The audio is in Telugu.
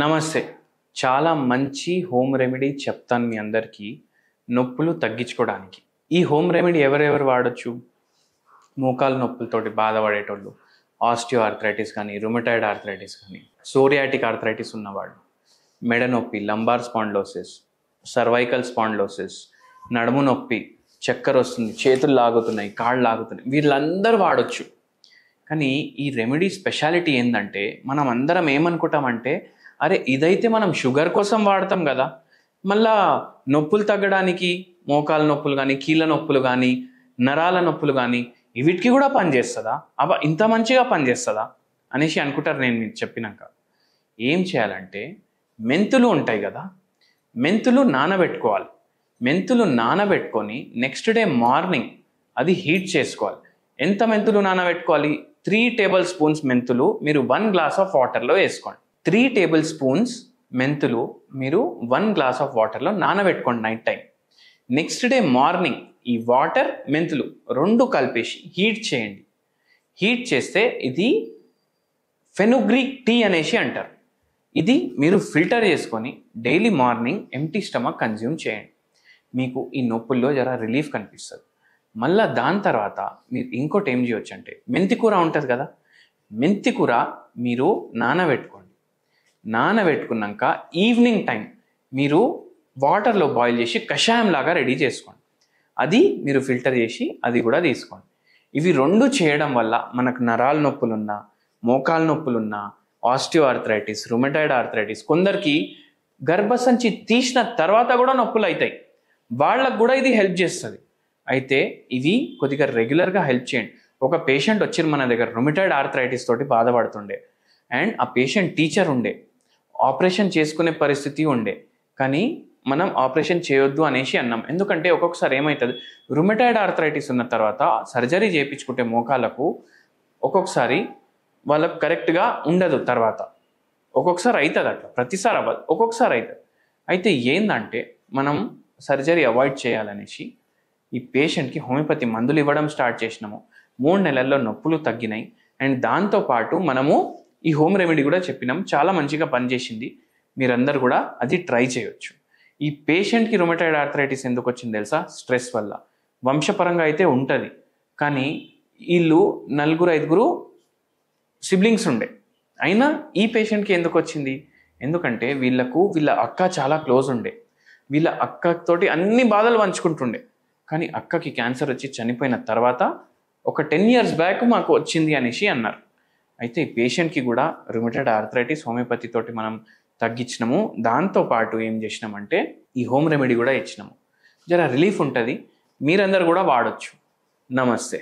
నమస్తే. చాలా మంచి హోమ్ రెమెడీ చెప్తాను మీ అందరికీ నొప్పులు తగ్గించుకోవడానికి. ఈ హోమ్ రెమెడీ ఎవరెవరు వాడొచ్చు? మోకాలు నొప్పులతోటి బాధపడేటోళ్ళు, ఆస్టియో ఆర్థరైటిస్ కానీ, రుమటాయిడ్ ఆర్థరైటిస్ కానీ, సోరియాటిక్ ఆర్థరైటిస్ ఉన్నవాళ్ళు, మెడ నొప్పి, లంబార్ స్పాండిలోసిస్, సర్వైకల్ స్పాండిలోసిస్, నడుము నొప్పి, చక్కర వస్తుంది, చేతులు లాగుతున్నాయి, కాళ్ళు లాగుతున్నాయి, వీళ్ళందరూ వాడొచ్చు. కానీ ఈ రెమెడీ స్పెషాలిటీ ఏంటంటే మనం అందరం ఏమనుకుంటామంటే, అరే ఇదైతే మనం షుగర్ కోసం వాడతాం కదా, మళ్ళా నొప్పులు తగ్గడానికి మోకాలు నొప్పులు కానీ, కీళ్ళ నొప్పులు కానీ, నరాల నొప్పులు కానీ వీటికి కూడా పనిచేస్తుందా, ఇంత మంచిగా పనిచేస్తుందా అనేసి అనుకుంటారు. నేను మీకు చెప్పినాక ఏం చేయాలంటే, మెంతులు ఉంటాయి కదా, మెంతులు నానబెట్టుకోవాలి. మెంతులు నానబెట్టుకొని నెక్స్ట్ డే మార్నింగ్ అది హీట్ చేసుకోవాలి. ఎంత మెంతులు నానబెట్టుకోవాలి? 3 టేబుల్ స్పూన్స్ మెంతులు మీరు 1 గ్లాస్ ఆఫ్ వాటర్లో వేసుకోండి. 3 టేబుల్ స్పూన్స్ మెంతులు మీరు 1 గ్లాస్ ఆఫ్ వాటర్లో నానబెట్టుకోండి night time. Next day morning ఈ వాటర్ మెంతులు 2 కలిపేసి హీట్ చేయండి. హీట్ చేస్తే ఇది ఫెనుగ్రీక్ టీ అనేసి అంటారు. ఇది మీరు ఫిల్టర్ చేసుకొని daily morning empty stomach consume చేయండి. మీకు ఈ నొప్పుల్లో జర రిలీఫ్ కనిపిస్తుంది. మళ్ళీ దాని తర్వాత మీరు ఇంకోటి ఏం చేయొచ్చు అంటే, మెంతి కూర ఉంటుంది కదా, మెంతి కూర మీరు నానబెట్టుకోండి. నానబెట్టుకున్నాక ఈవినింగ్ టైం మీరు వాటర్లో బాయిల్ చేసి కషాయం లాగా రెడీ చేసుకోండి. అది మీరు ఫిల్టర్ చేసి అది కూడా తీసుకోండి. ఇవి 2 చేయడం వల్ల మనకు నరాల నొప్పులున్నా, మోకాలు నొప్పులున్నా, ఆస్టియో ఆర్థరైటిస్, రుమటాయిడ్ ఆర్థరైటిస్, కొందరికి గర్భసంచి తీసిన తర్వాత కూడా నొప్పులు అవుతాయి, వాళ్ళకు కూడా ఇది హెల్ప్ చేస్తుంది. అయితే ఇవి కొద్దిగా రెగ్యులర్గా హెల్ప్ చేయండి. ఒక పేషెంట్ వచ్చింది మన దగ్గర, రుమటాయిడ్ ఆర్థరైటిస్ తోటి బాధపడుతుండే, అండ్ ఆ పేషెంట్ టీచర్ ఉండే, ఆపరేషన్ చేసుకునే పరిస్థితి ఉండే, కానీ మనం ఆపరేషన్ చేయొద్దు అనేసి అన్నాం. ఎందుకంటే ఒక్కొక్కసారి ఏమవుతుంది, రుమటాయిడ్ ఆర్థరైటిస్ ఉన్న తర్వాత సర్జరీ చేయించుకుంటే మోకాలకు ఒక్కొక్కసారి వాళ్ళకు కరెక్ట్గా ఉండదు, తర్వాత ఒక్కొక్కసారి అవుతుంది, అట్లా ప్రతిసారి అవ్వదు, ఒక్కొక్కసారి అవుతుంది. అయితే ఏంటంటే మనం సర్జరీ అవాయిడ్ చేయాలనేసి ఈ పేషెంట్కి హోమియోపతి మందులు ఇవ్వడం స్టార్ట్ చేసినాము. 3 నెలల్లో నొప్పులు తగ్గినాయి. అండ్ దాంతోపాటు మనము ఈ హోమ్ రెమెడీ కూడా చెప్పినాం, చాలా మంచిగా పనిచేసింది. మీరందరూ కూడా అది ట్రై చేయొచ్చు. ఈ పేషెంట్కి రుమటాయిడ్ ఆర్థరైటిస్ ఎందుకు వచ్చింది తెలుసా? స్ట్రెస్ వల్ల. వంశపరంగా అయితే ఉంటుంది, కానీ వీళ్ళు 4-5 సిబ్లింగ్స్ ఉండే, అయినా ఈ పేషెంట్కి ఎందుకు వచ్చింది? ఎందుకంటే వీళ్ళ అక్క చాలా క్లోజ్ ఉండే, వీళ్ళ అక్కతోటి అన్ని బాధలు పంచుకుంటుండే, కానీ అక్కకి క్యాన్సర్ వచ్చి చనిపోయిన తర్వాత ఒక 10 years బ్యాక్ మాకు వచ్చింది అనేసి అన్నారు. అయితే ఈ పేషెంట్కి కూడా రుమటాయిడ్ ఆర్థరైటిస్ హోమియోపతి తోటి మనం తగ్గించినాము. దాంతోపాటు ఏం చేసినామంటే ఈ హోమ్ రెమెడీ కూడా ఇచ్చినాము. జర రిలీఫ్ ఉంటుంది, మీరందరూ కూడా వాడచ్చు. నమస్తే.